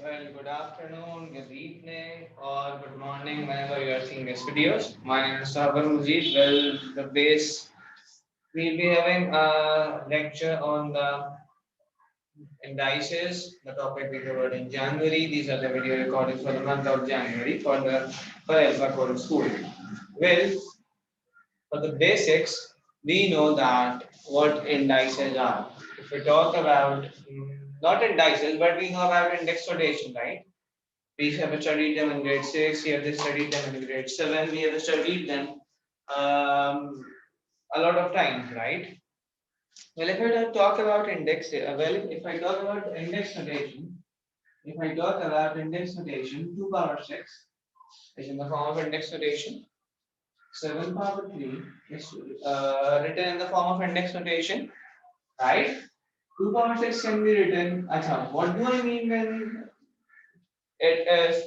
Well, good afternoon, good evening, or good morning whenever you are seeing these videos. My name is Sabar Mujib. Well, the base, we'll be having a lecture on the indices, the topic we covered in January. These are the video recordings for the month of January for Alpha Core School. Well, for the basics, we know that what indices are. If we talk about not indices, but we know about index rotation, right? We have studied them in grade 6, we have studied them in grade 7, we have studied them um, a lot of times, right? Well, if I talk about if I talk about index notation, if I talk about index notation, 2 power 6 is in the form of index notation, 7 power 3 is written in the form of index notation, right? 2 power 6 can be written, acha, what do I mean when it is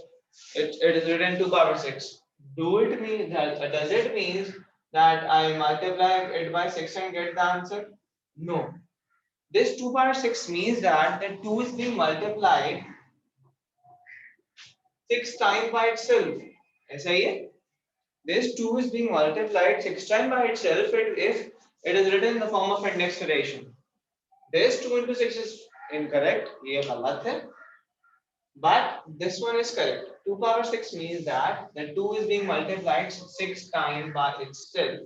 it is written 2 power 6? Do it mean that does it mean that I multiply it by 6 and get the answer? No. This 2 power 6 means that the 2 is being multiplied 6 times by itself. ऐसा ही है? This 2 is being multiplied 6 times by itself if it is written in the form of index notation. This 2 into 6 is incorrect. ये गलत है. But this one is correct. 2 power 6 means that the 2 is being multiplied 6 times by itself.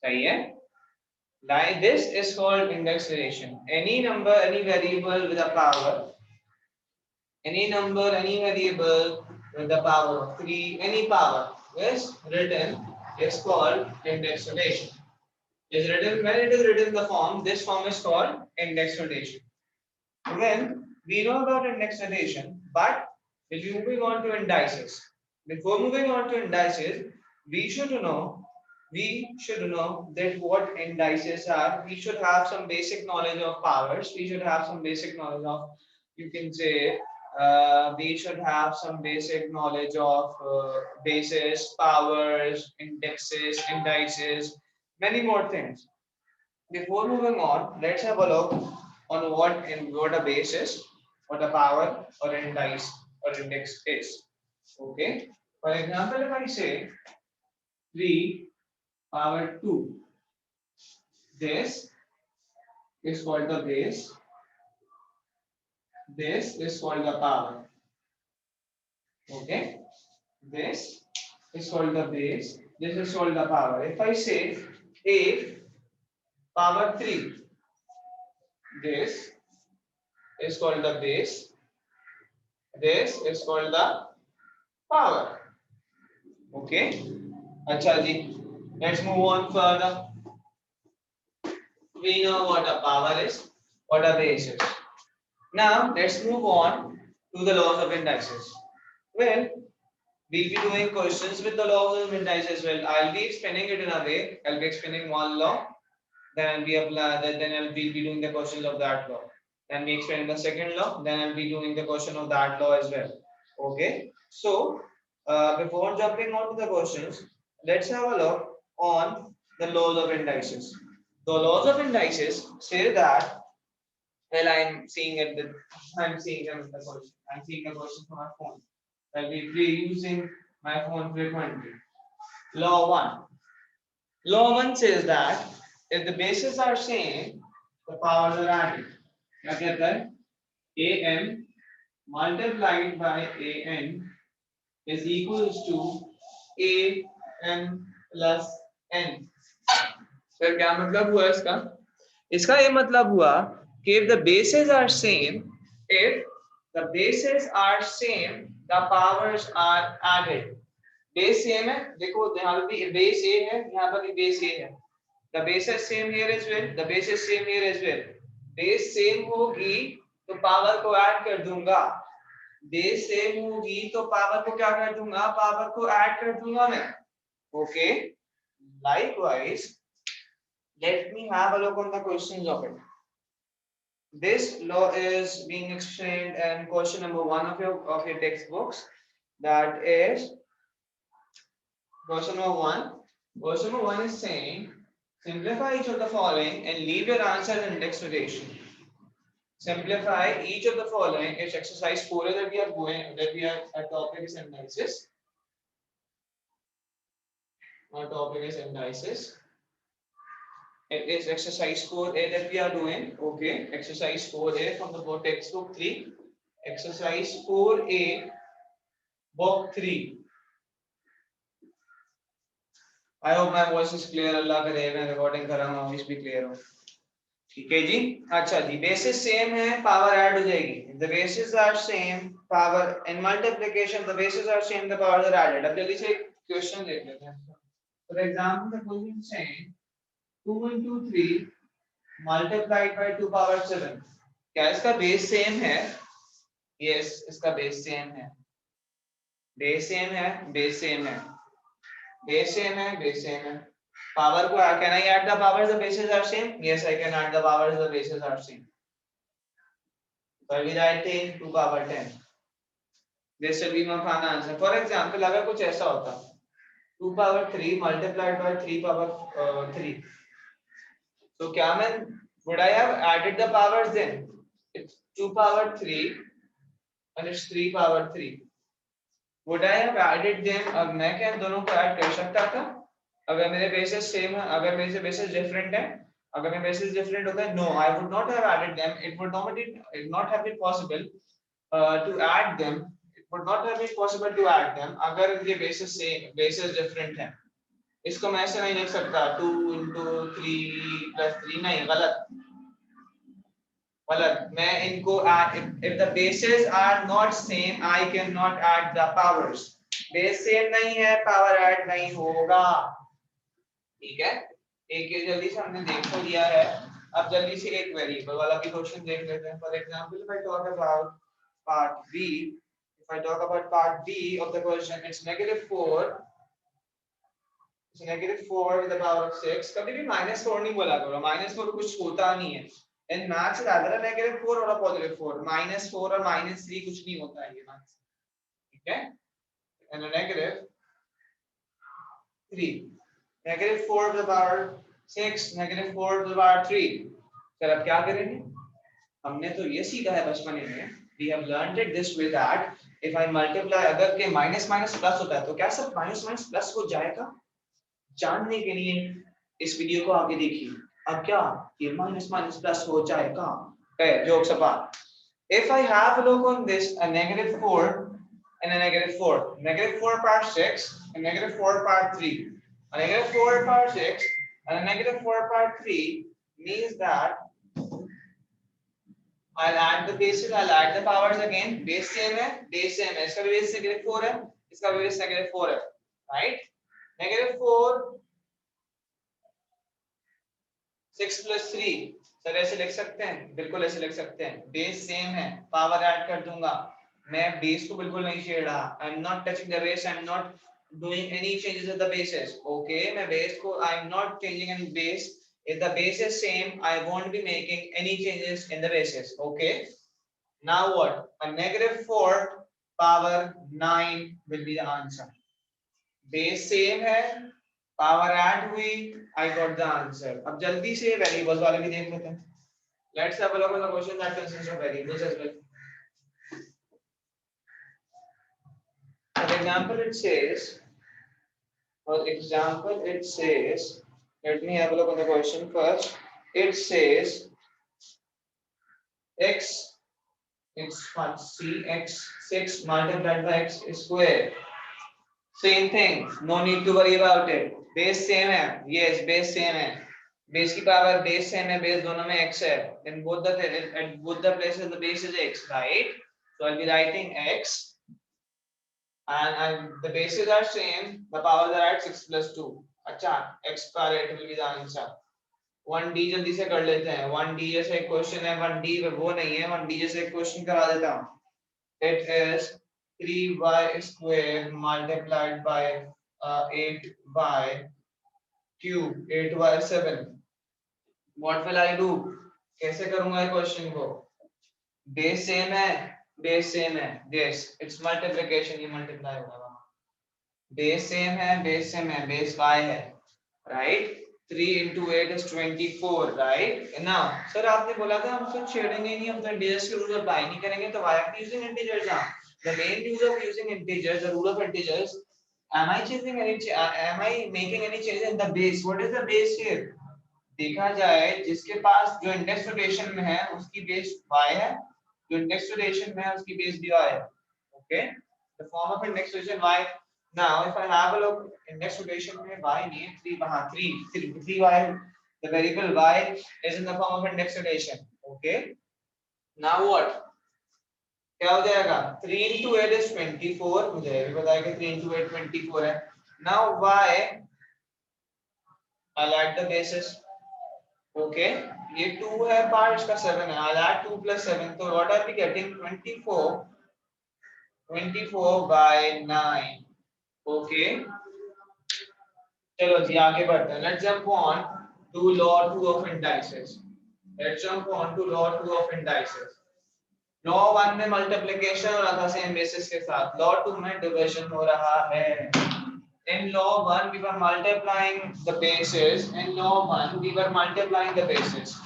सही है? Like this is called index relation. Any number, any variable with a power, any number, any variable with the power of 3, any power is written is called index relation. Is written when it is written in the form, this form is called index relation. When we know about index notation, but we'll be moving on to indices. Before moving on to indices, we should know that what indices are. We should have some basic knowledge of powers. We should have some basic knowledge of, you can say, we should have some basic knowledge of bases, powers, indexes, indices, many more things. Before moving on, let's have a look on what a base is, what a power or index is. Okay. For example, if I say 3 power 2, this is called the base, this is called the power. Okay. This is called the base, this is called the power. If I say 8 power 3, this is called the base, this is called the power. Okay. Acha ji. Let's move on further. We know what a power is, what a base is. Now let's move on to the laws of indices. Well, we'll be doing questions with the laws of indices. Well, I'll be explaining it in a way. I'll be explaining one law, then I'll be doing the questions of that law. Then we explain the second law, then I'll be doing the question of that law as well. Okay. So before jumping on to the questions, let's have a look on the laws of indices. The laws of indices say that, well, I'm seeing them in the question. I'm seeing the question from my phone. I'll be using my phone frequently. Law 1. Law 1 says that if the bases are same, the powers are added. क्या कहता है? am multiplied by an is equals to am plus n. फिर क्या मतलब हुआ इसका? इसका ये मतलब हुआ कि if the bases are same, if the bases are same, the powers are added. Base same है, देखो यहाँ पे भी बेस ए है, यहाँ पर भी बेस ए है. The base is same here as well. The base is same here as well. Base same होगी तो पावर को ऐड कर दूंगा. बेस सेम होगी तो पावर को क्या कर दूंगा? पावर को ऐड कर दूंगा मैं. Okay. Likewise, let me have a look on the questions of it. This law is being explained in question number 1 of your textbooks. That is question number 1. Question number 1 is saying simplify each of the following and leave your answer in index notation. simplify each of the following. It's exercise 4 that we are at topic is indices. Our topic is indices. It is exercise 4A that we are doing. Okay, exercise 4A from the book textbook 3. Exercise 4A book 3. I hope my voice is clear. अल्लाह करे मैं recording कर रहा हूँ, voice भी clear हो. ठीक है जी. अच्छा जी, बेसिस सेम है, पावर ऐड हो जाएगी. The basis are same, power in multiplication the basis are same, the powers are added. अब जल्दी से क्वेश्चन देख लेते हैं. For example the question saying 2 into 3 multiplied by 2 power 7. क्या इसका बेस सेम है? यस, इसका बेस सेम है. बेस सेम है, बेस सेम है, बेस सेम है, बेस सेम है. Power को can I add the powers the bases are same? Yes, I can add the powers the bases are same. So I will write 2 power 10. This will be my final answer. For example, अगर कुछ ऐसा होता 2 power 3 multiplied by 3 power 3. So क्या मैं would I have added the powers then? It's 2 power 3 and it's 3 power 3. Would I have added them? अब मैं क्या दोनों को ऐड कर सकता था? अगर मेरे बेसिस सेम है, अगर मेरे से बेसिस डिफरेंट है, अगर मेरे बेसिस डिफरेंट होता है, no I would not have added them. It would not have been possible to add them. It would not have been possible to add them अगर ये बेसिस सेम बेसिस डिफरेंट है. इसको मैं ऐसे नहीं लिख सकता 2 into 3 plus 3. नहीं, गलत गलत. मैं इनको if the bases are not same I cannot add the powers. Base same नहीं है, पावर ऐड नहीं होगा. ठीक है, एक ये जल्दी से हमने देख तो लिया है. अब जल्दी से एक वेरिएबल वाला भी क्वेश्चन देख लेते हैं. For example if I talk about part B, if I talk about part B of the question, it's -4. It's -4 with the power of 6. कभी भी -4 नहीं बोला करो, -4 कुछ होता नहीं है. इन मैथ्स रादर -4 और +4. -4 और -3 कुछ नहीं होता है ये मैथ्स. ठीक है, and -3 -4 to the power 6, -4 to the power 3. Sir अब क्या करेंगे? हमने तो ये सीखा है बचपन में. We have learned it this way that if I multiply, अगर के माइनस माइनस प्लस होता है तो क्या सब माइनस माइनस प्लस हो जाएगा? जानने के लिए इस वीडियो को आगे देखिए. अब क्या ये माइनस माइनस प्लस हो जाएगा? Jokes apart. If I have a look on this, a -4 and a -4, -4 part 6 and -4 part 3. A -4 part 6 and a -4 part 3 means that I'll add the bases, I'll add the powers again. Base same है, base same है. इसका भी base -4 है, इसका भी base -4 है, right? -4 6 plus 3. Sir ऐसे लिख सकते हैं, बिल्कुल ऐसे लिख सकते हैं. बेस सेम है, पावर ऐड कर दूंगा. मैं बेस को बिल्कुल नहीं छेड़ रहा. I am not touching the base, I am not doing any changes in the bases. Okay, मैं base को I am not changing any base. If the base is same, I won't be making any changes in the bases. Okay. Now what? A -4 power 9 will be the answer. Base same है, power add हुई, I got the answer. अब जल्दी से variables वाले भी देख लेते हैं. Let's have a look at the question that consists of variables as well. For example, it says, let me have a look at the question first. It says x, it's what? See, x 6 multiplied by x square. Same thing, no need to worry about it. Base same है, yes, base same है. Base की power base same है, base दोनों में x है. In both the places the base is x, right? So I'll be writing x. And the bases are same, the powers are at 6 plus 2. अच्छा, x पर 8 will be the answer. 1D जल्दी से कर लेते हैं. 1D जैसे एक question है, 1D वो नहीं है, 1D जैसे एक क्वेश्चन करा देता हूँ. It is 3y square multiplied by 8y cube, 8y7. What will I do? कैसे करूँगा ये क्वेश्चन को? बेस सेम है, बेस सेम है. yes, it's multiplication, ये मल्टीप्लाई होगा. बेस सेम है, बेस सेम है, बेस y है, right? 3 into 8 is 24, right? Now, sir आपने बोला था हम कुछ छेड़ेंगे नहीं, हम तो integers के रूल अप्लाई नहीं करेंगे, तो why are we using integers now? The main use of using integers, the rule of integers, am I changing any, am I making any change in the base? What is the base here? देखा जाए जिसके पास जो index notation में है उसकी base y है, जो index notation में है उसकी बेस भी y है. Okay, the form of index notation y. Now, if I have a look, index notation में y नहीं है, 3 वहाँ 3y, the variable y is in the form of index notation. Okay. Now what? क्या हो जाएगा? 3 into 8 is 24. मुझे ये भी पता है कि 3 into 8 24 है. Now y, I'll add the bases. Okay. ये 2 है पार्ट, इसका 7 है. I'll add 2 plus 7. So what are we getting? 24 by 9. Okay. चलो जी आगे बढ़ते हैं. Let's jump on to law 2 of indices. Let's jump on to law 2 of indices. Law 1 में multiplication हो रहा था same basis के साथ. Law 2 में division हो रहा है. In law 1 we were multiplying the bases. In law 1 we were multiplying the bases.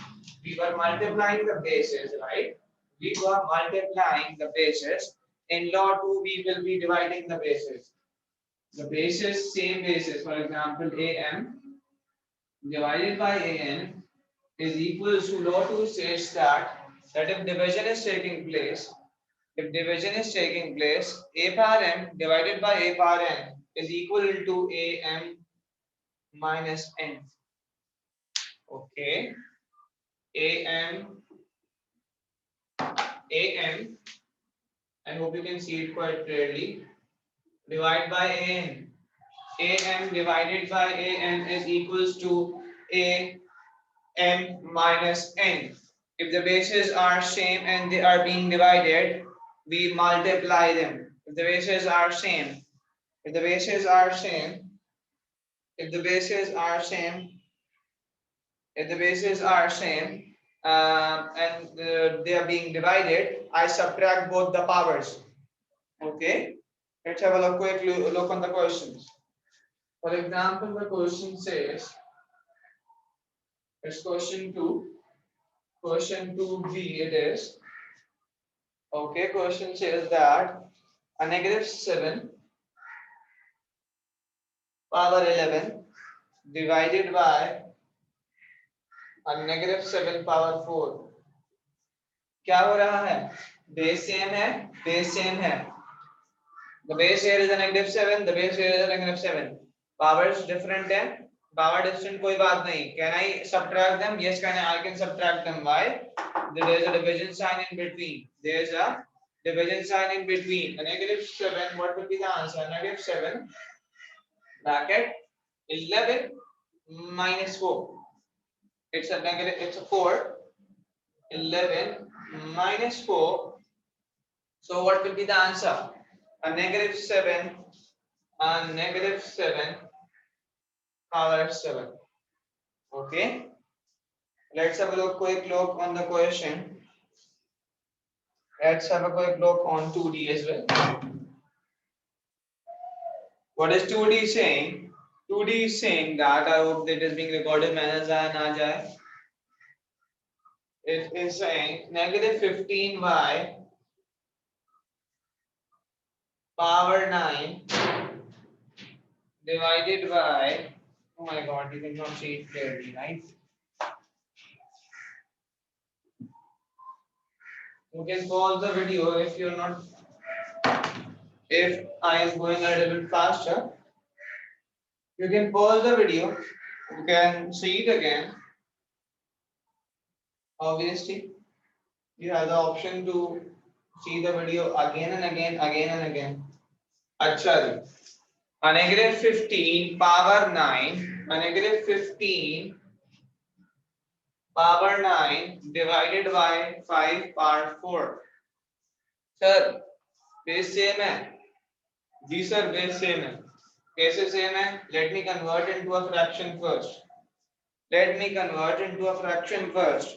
We were multiplying the bases, right? We were multiplying the bases. In law 2 we will be dividing the bases. The bases, same basis, for example, am divided by an is equals to law 2 says that if division is taking place, a power m divided by a power n is equal to am minus n. Okay, am, I hope you can see it quite clearly. Divide by an. Am divided by an is equals to am minus n. If the bases are same and they are being divided, we multiply them. If the bases are same, if the bases are same, if the bases are same, if the bases are same, and they are being divided, I subtract both the powers. Okay, let's have a quick look on the questions. For example, the question says, it's question 2. Question 2b it is. Okay, question says that a negative 7 power 11 divided by a negative 7 power 4. क्या हो रहा है? Base same है, base same है. The base here is a negative 7, the base here is a negative 7. Powers different है. Power different कोई बात नहीं. Can I subtract them? Yes, I can subtract them. Why? There is a division sign in between. There is a division sign in between. A negative 7, what will be the answer? Negative 7 bracket 11 minus 4. It's a negative, it's a 4. 11 minus 4. So what will be the answer? A negative 7 power 7. Okay, let's have a quick look on the question. Let's have a quick look on 2D as well. What is 2D saying? 2D is saying that, I hope that is being recorded. It is saying negative 15y power 9 divided by, oh my god, you cannot see it clearly, right? You can pause the video if you're not, if I am going a little bit faster. You can pause the video, you can see it again. Obviously, you have the option to see the video again and again. Achha, a negative 15 power 9, a negative 15 power 9 divided by 5 power 4. Sir, base same है? जी sir, base same है. कैसे same है? Let me convert into a fraction first.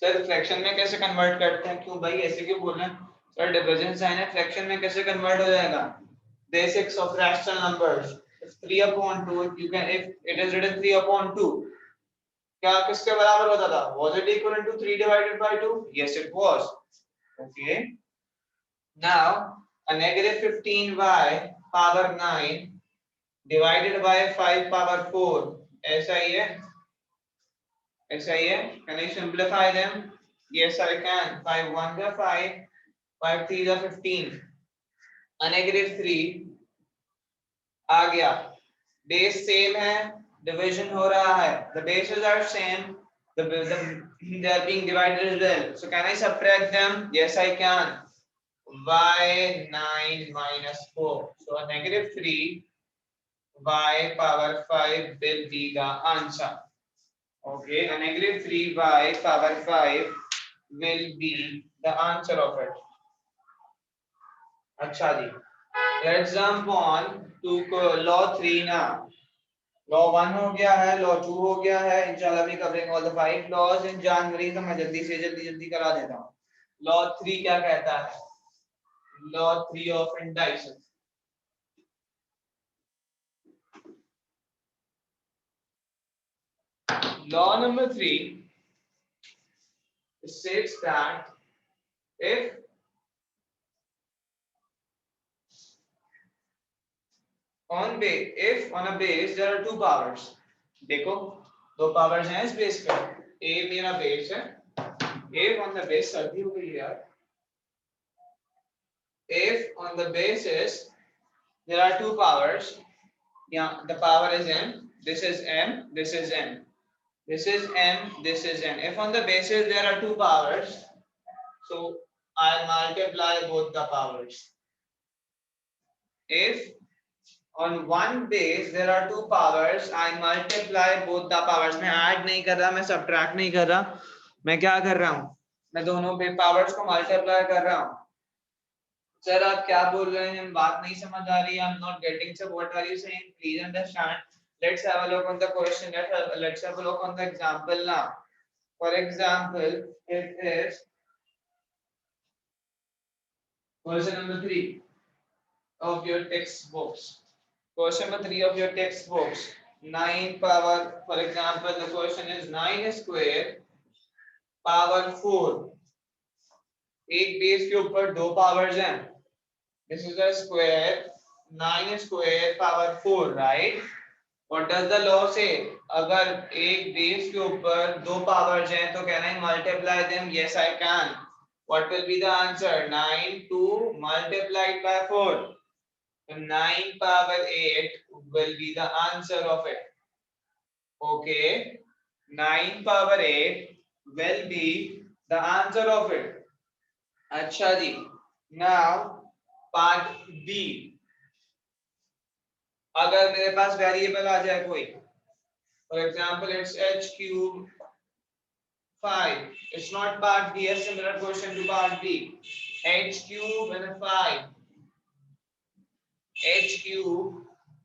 Sir fraction में कैसे convert करते हैं? क्यों भाई ऐसे क्यों बोल रहे हैं? सर डिविजन साइन है, फ्रैक्शन में कैसे कन्वर्ट हो जाएगा? Basics of rational numbers. 3 upon 2, you can, if it is written 3 upon 2, क्या किसके बराबर होता था? Was it equivalent to 3 divided by 2? Yes, it was. Okay. Now, a negative 15y power 9 divided by 5 power 4. ऐसा ही है? ऐसा ही है? Can I simplify them? Yes, I can. 5 1 are 5, 5 3 are 15. A negative 3 आ गया. Base same है, division हो रहा है. The bases are same. They are being divided as well. So can I subtract them? Yes, I can. Y 9 minus 4. So a negative 3 y power 5 will be the answer. Okay, a negative 3 y power 5 will be the answer of it. अच्छा जी. Let's jump on to law 3 now. Law 1 हो गया है, law 2 हो गया है. इंशाल्लाह भी covering all the 5 laws इन जनवरी. तो मैं जल्दी करा देता हूँ. लॉ 3 क्या कहता है? Law 3 of indices. Law number 3 states that if on a base there are two powers. देखो दो powers हैं इस base पे. A मेरा base है. If on the base सर्दी हो गई यार. If on the basis there are two powers. Yeah, the power is m. This is m. This is n. This is m. This is n. If on the basis there are two powers, so I multiply both the powers. If on one base there are two powers, I multiply both the powers. मैं add नहीं कर रहा, मैं subtract नहीं कर रहा, मैं क्या कर रहा हूँ? मैं दोनों powers को multiply कर रहा हूँ. सर आप क्या बोल रहे हैं? बात नहीं समझ आ रही है. I'm not getting. Sir, what are you saying? Please understand. Let's have a look on the question. Let's have a look on the example now. For example, it is question number 3 of your textbooks. Question number 3 of your textbooks. 9 power, for example, the question is 9 square power 4. एक base के ऊपर दो powers हैं. This is a square. 9 square power 4, right? What does the law say? अगर एक base के ऊपर दो पावर्स हैं तो can I multiply them? Yes, I can. What will be the answer? 9 2 multiplied by 4. So 9 power 8 will be the answer of it. Okay, 9 power 8 will be the answer of it. अच्छा जी. Now part B. अगर मेरे पास variable आ जाए कोई, for example it's h cube 5. It's not part B. A similar question to part B. H cube and a 5. H cube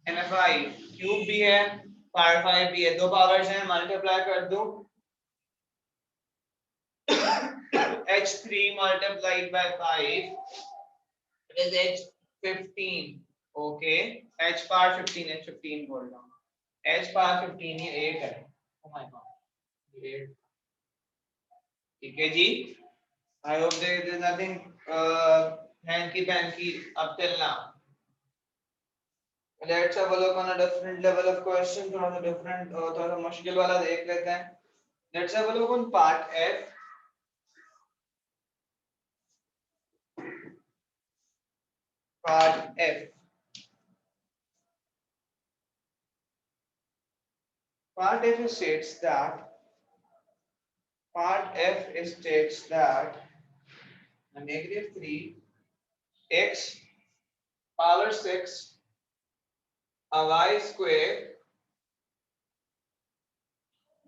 and a 5. Cube भी है, power 5 भी है. दो पावर्स हैं, मल्टीप्लाई कर दूं. H3 multiplied by 5 is H15. Okay, H power 15, H15 बोल रहा हूँ. H power 15 ये 8 है. Oh my god, 8. ठीक है जी. I hope there is nothing hanky panky up till now. Let's have a look on a different level of question. थोड़ा सा different, थोड़ा सा मुश्किल वाला देख लेते हैं. Let's have a look on part F. Part F. Part F states that a negative 3 x power 6 a y square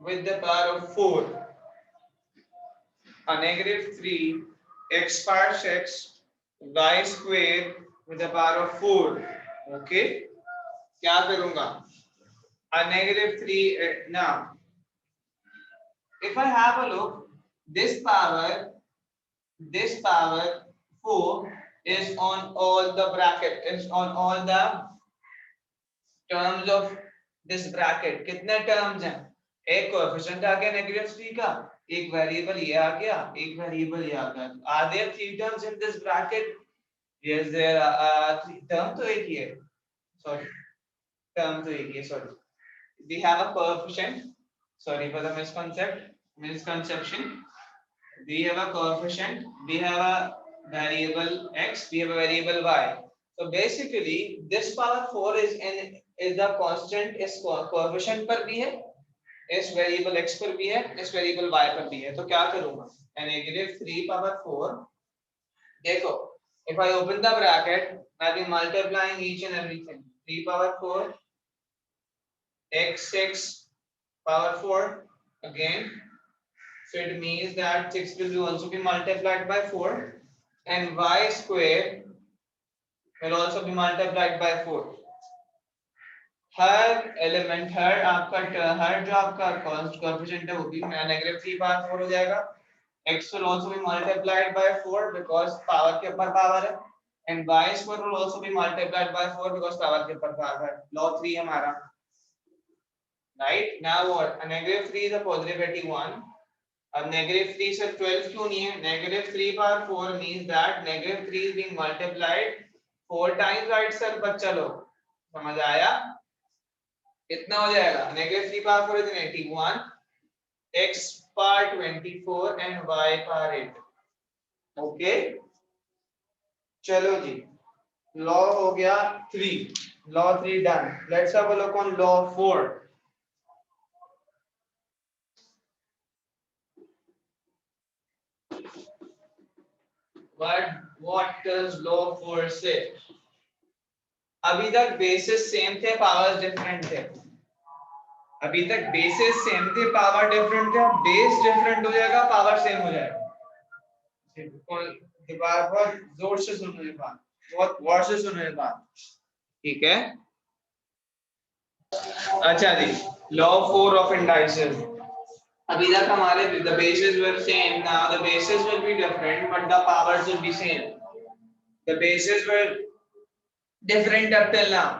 with the power of 4. A negative 3 x power 6 y square with the power of 4. Okay, क्या करूंगा? A negative 3 now. If I have a look, this power 4 is on all the bracket, is on all the terms of this bracket कितने terms हैं? एक coefficient आ गया -3 का, एक variable ये आ गया, एक वेरिएबल ये आ गया। Are there 3 terms in this bracket? Yes there are 3 term, तो एक ही है, सॉरी टर्म तो एक ही है, sorry we have a coefficient, sorry for the misconception, we have a coefficient, we have a variable x, we have a variable y. So basically this power 4 is the constant, इस coefficient पर भी है, इस variable x पर भी है, इस variable y पर भी है। तो क्या करूंगा, -3 power 4, देखो if I open the bracket I'll be multiplying each and everything, 3 power 4 x6 power 4 again, so it means that 6 will also be multiplied by 4 and y square will also be multiplied by 4. हर element, हर आपका हर जो आपका coefficient है वो भी -3 power 4 हो जाएगा। x will also be multiplied by 4 because power के ऊपर पावर है, and y square will also be multiplied by 4 because power के ऊपर पावर है। लॉ 3 हमारा, right? Now what? A -3 is a positive 81. अब -3 से 12 क्यों नहीं है? -3 power 4 means that -3 is being multiplied 4 times, right sir? बच्चा लोग समझ आया? कितना हो जाएगा? -3 power 4 is 81, x power 24 and y power 8. Okay, चलो जी, लॉ हो गया 3, law 3 done. Let's have a look on law 4। what does law 4 say? अभी तक बेसिस सेम थे, पावर्स डिफरेंट थे। अभी तक बेसिस सेम थे, पावर डिफरेंट थे। बेस डिफरेंट हो जाएगा, पावर सेम हो जाएगा। दोबारा बहुत जोर से सुनो ये बात, बहुत गौर से सुनो ये बात, ठीक है? अच्छा जी, लॉ 4 ऑफ इंडाइसेस। अभी तक हमारे the bases were same, now the bases will be different but the powers will be same. The bases were different up till now,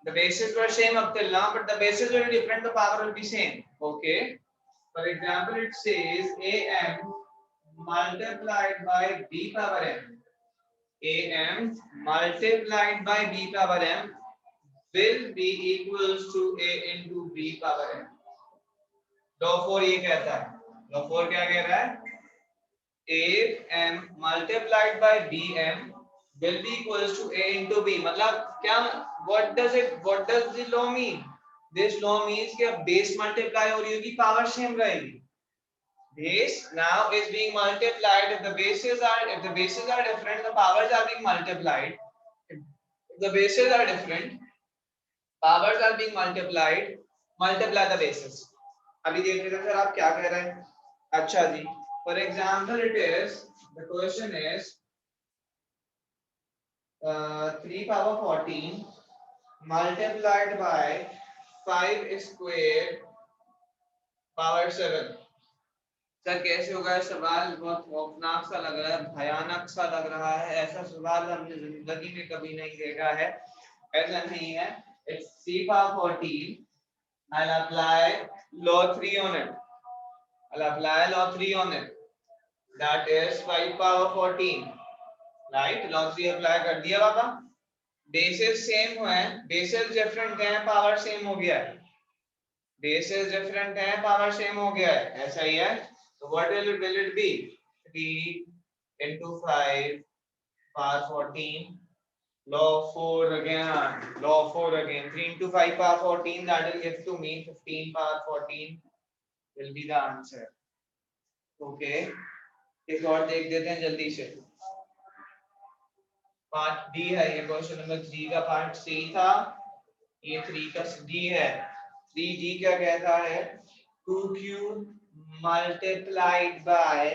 the bases were same up till now but the bases were different, the power will be same. Okay, for example it says am multiplied by b power m, am multiplied by b power m will be equals to a into b power m. Law 4 ये कहता है, law 4 क्या कह रहा है? am multiplied by bm will be equals to a into b। मतलब क्या, what does the law mean? This law means कि अब base multiply हो रही होगी, power same रहेगी। Base now is being multiplied, if the bases are different, the powers are being multiplied। If the bases are different, powers are being multiplied, multiply the bases। अभी देख लेते हैं sir आप क्या कह रहे हैं। अच्छा जी, for example it is, the question is 3 power 14 multiplied by 5 square power 7। Sir कैसे होगा ये सवाल? बहुत खौफनाक सा लग रहा है, भयानक सा लग रहा है, ऐसा सवाल हमने जिंदगी में कभी नहीं देखा है। ऐसा नहीं है, it's 3 power 14, I'll apply law 3 on it, I'll apply law 3 on it, that is 5 power 14, right? law 3 apply कर दिया बाबा। बेसिस सेम हुए हैं, बेसिस डिफरेंट हैं, पावर सेम हो गया है। बेसिस डिफरेंट हैं, पावर सेम हो गया है, ऐसा ही है। तो what will it be? 3 into 5 power 14, law 4 again, law 4 again, 3 into 5 power 14, that will give to me 15 power 14 will be the answer. Okay, एक और देख देते हैं जल्दी से। पार्ट डी है ये, क्वेश्चन नंबर 3 का पार्ट सी था, ये 3 का डी है। 3D क्या कहता है? 2 क्यूब मल्टीप्लाइड बाय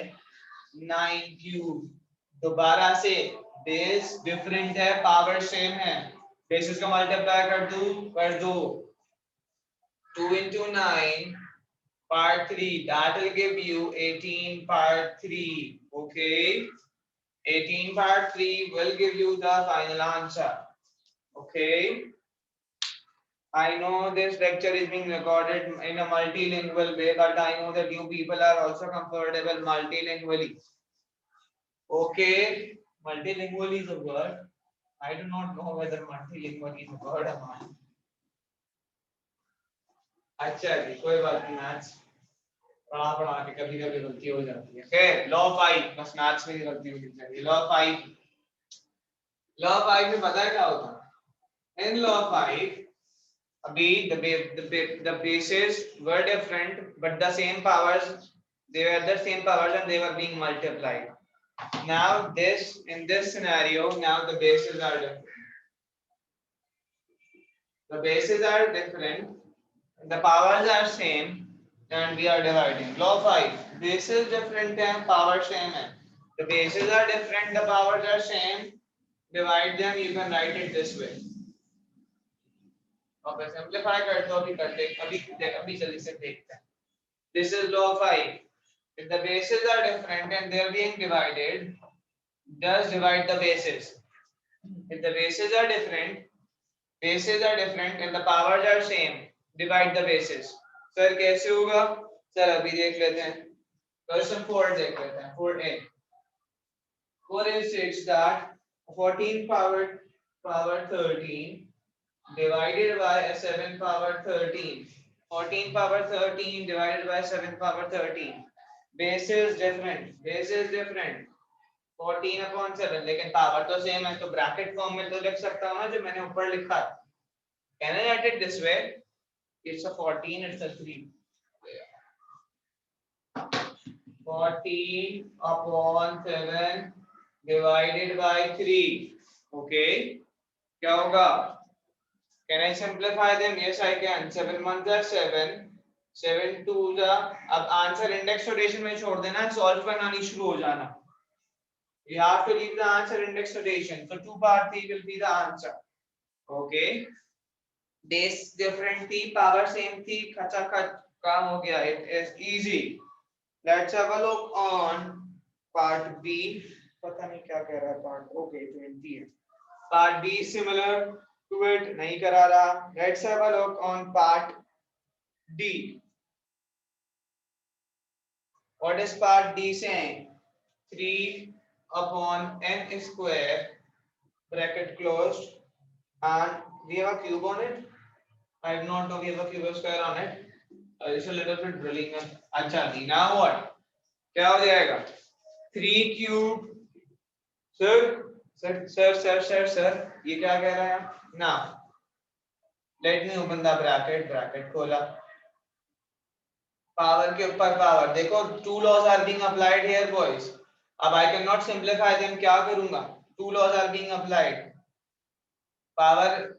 9 क्यूब। दोबारा से, बेस डिफरेंट है, पावर सेम है, बेसिस का मल्टीप्लाई कर दो 2 into 9 part 3, that will give you 18 part 3. Okay, 18 part 3 will give you the final answer. Okay, I know this lecture is being recorded in a multilingual way, but I know that you people are also comfortable multilingually. Okay, multilingual is a word. I do not know whether multilingual is a word or not. अच्छा जी कोई बात नहीं maths पढ़ा पढ़ा के कभी कभी गलती हो जाती है फिर लॉ 5 बस मैथ्स में ही गलती होनी चाहिए लॉ 5 में पता है क्या होता है इन लॉ 5 अभी the bases were different but the same powers they were the same powers and they were being multiplied. Now this in this scenario now the bases are different. The bases are different, the powers are same and we are dividing. Law 5 bases different and power same hai. The bases are different, the powers are same. Divide them, you can write it this way. Okay, simplify कर दो अभी जल्दी से देखते हैं. This is law 5. If the bases are different and they are being divided, just divide the bases. If the bases are different and the powers are same, divide the bases. Sir कैसे होगा? Sir अभी देख लेते हैं. Question 4 देख लेते हैं. 4a. 4a states that 14 power 13 divided by a 7 power 13. 14 power 13 divided by 7 power 13. Base is different. 14 upon 7 लेकिन पावर तो सेम है तो ब्रैकेट फॉर्म में तो लिख सकता हूँ ना जो मैंने ऊपर लिखा. Can I write it this way? It's a 14, it's a 3. 14 upon 7 divided by 3. Okay. क्या होगा? Can I simplify them? Yes, I can. 7 1s are 7. 7 2s are. अब आंसर इंडेक्स नोटेशन में छोड़ देना, सॉल्व बनानी शुरू हो जाना. You have to leave the answer index notation. So 2 power 3 will be the answer. Okay. Base different थी, power same थी, खचाखच काम हो गया. It is easy. Let's have a look on part B. पता नहीं क्या कह रहा है part. Okay, 20 है. Part B similar to it नहीं करा रहा. Let's have a look on part D. What is part D saying? 3 upon n square bracket closed and we have a cube on it. I do not know we have a cube square on it. It's a little bit drilling. अच्छा जी. Now what? क्या हो जाएगा? 3 cube. Sir, ये क्या कह रहा है? Now let me open the bracket खोला. Power के ऊपर power. देखो 2 laws are being applied here boys. अब I cannot simplify them. क्या करूँगा? 2 laws are being applied. Power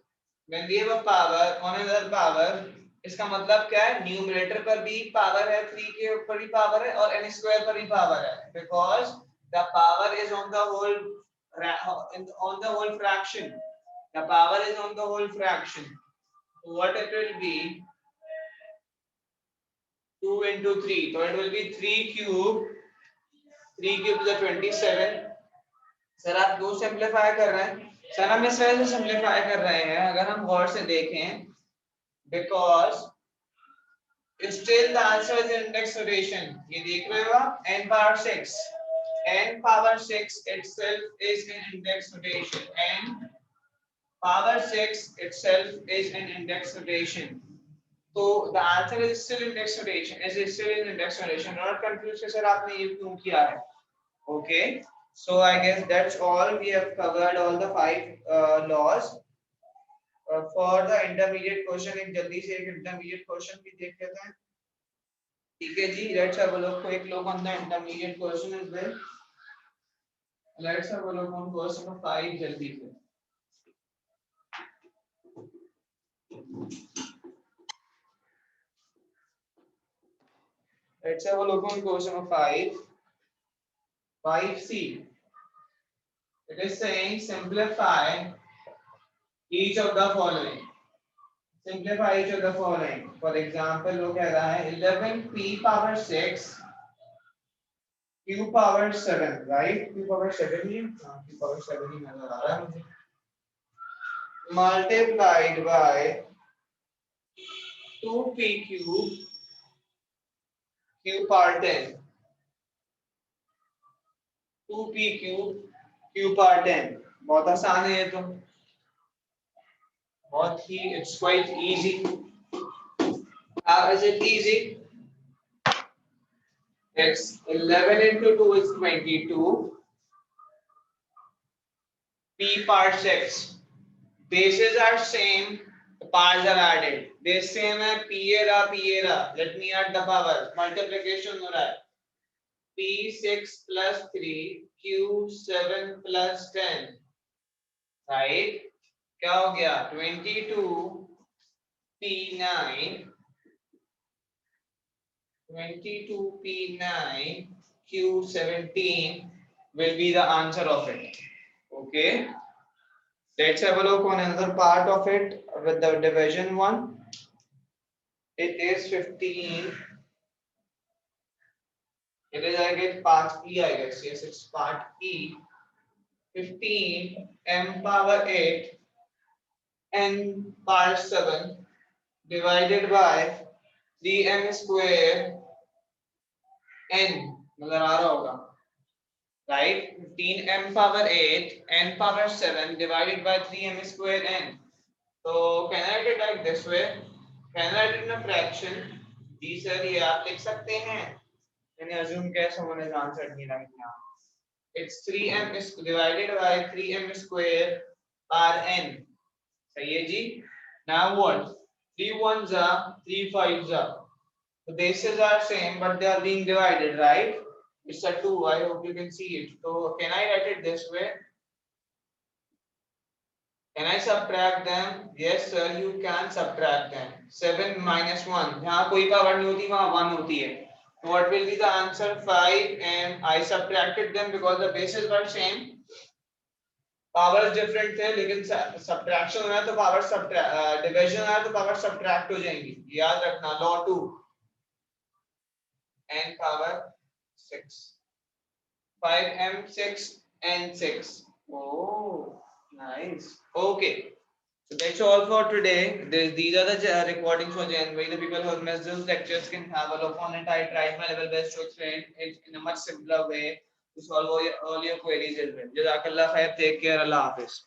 when we have a power on another power इसका मतलब क्या है? न्यूमरेटर पर भी पावर है, 3 के ऊपर भी पावर है और n स्क्वायर पर भी पावर है. Because the power is on the whole fraction. The power is on the whole fraction. So what it will be? 2 into 3. So it will be 3 cube. 3 cube is 27. Sir आप दो simplify कर रहे हैं. Sir हम इस वजह से simplify कर रहे हैं अगर हम गौर से देखें. Because still the answer is index notation. ये देख रहे हो आप? n power 6. n power 6 itself is in index notation. n power 6 itself is in index notation. So the answer is still index notation. Is still in index notation. Not confused कि sir आपने ये क्यों किया है? Okay. So I guess that's all. We have covered all the 5 laws. For the intermediate question एक जल्दी से एक intermediate question भी देख लेते हैं. ठीक है जी. Let's have a look. quick look on the intermediate question as well. Let's have a look on question 5 जल्दी से. Let's have a look on question 5. 5C. It is saying simplify each of the following. Simplify each of the following. For example, वो कह रहा है 11p power 6 q power 7, right? q power 7 ही q power 7 ही नजर आ रहा है मुझे. Multiplied by 2p cube q power 10, 2p cube q power 10. बहुत आसान है ये तो, बहुत ही, it's quite easy. How is it easy? It's 11 into 2 is 22. P power 6. Bases are same, the powers are added. Base same है, p era. Let me add the power. Multiplication हो रहा है. p6 plus 3 q7 plus 10. Right? क्या हो गया? 22 p9 q17 will be the answer of it. Okay, let's have a look on another part of it with the division one. It is 15. It is, I guess, part E, I guess. Yes, it's part E. 15 m power 8 n power 7 divided by 3m square n. नजर आ रहा होगा, right? 15 m power 8 n power 7 divided by 3m square n. So can I write it like this way? Can I write it in a fraction? जी sir, ये आप लिख सकते हैं. मैंने assume कैसे होने का आंसर नहीं right now. It's 3m is divided by 3m square power n. सही है जी. Now what? 3 1s are 3 5s are. The bases are same, but they are being divided, right? It's a 2. I hope you can see it. So can I write it this way? Can I subtract them? Yes, sir. You can subtract them. 7 minus 1. जहाँ कोई power नहीं होती वहाँ 1 होती है. So what will be the answer? 5, and I subtracted them because the bases were same. Powers different थे, लेकिन subtraction हो रहा है तो power subtract, division हो रहा है तो power subtract हो जाएंगी. याद रखना, law 2. n power 6. 5m 6 n 6. Oh, nice. Okay. So that's all for today. These are the recordings for January. The people who have missed those lectures can have a look on it. I tried my level best to explain it in a much simpler way to solve all your queries as well. Jazakallah khair. Take care. Allah Hafiz.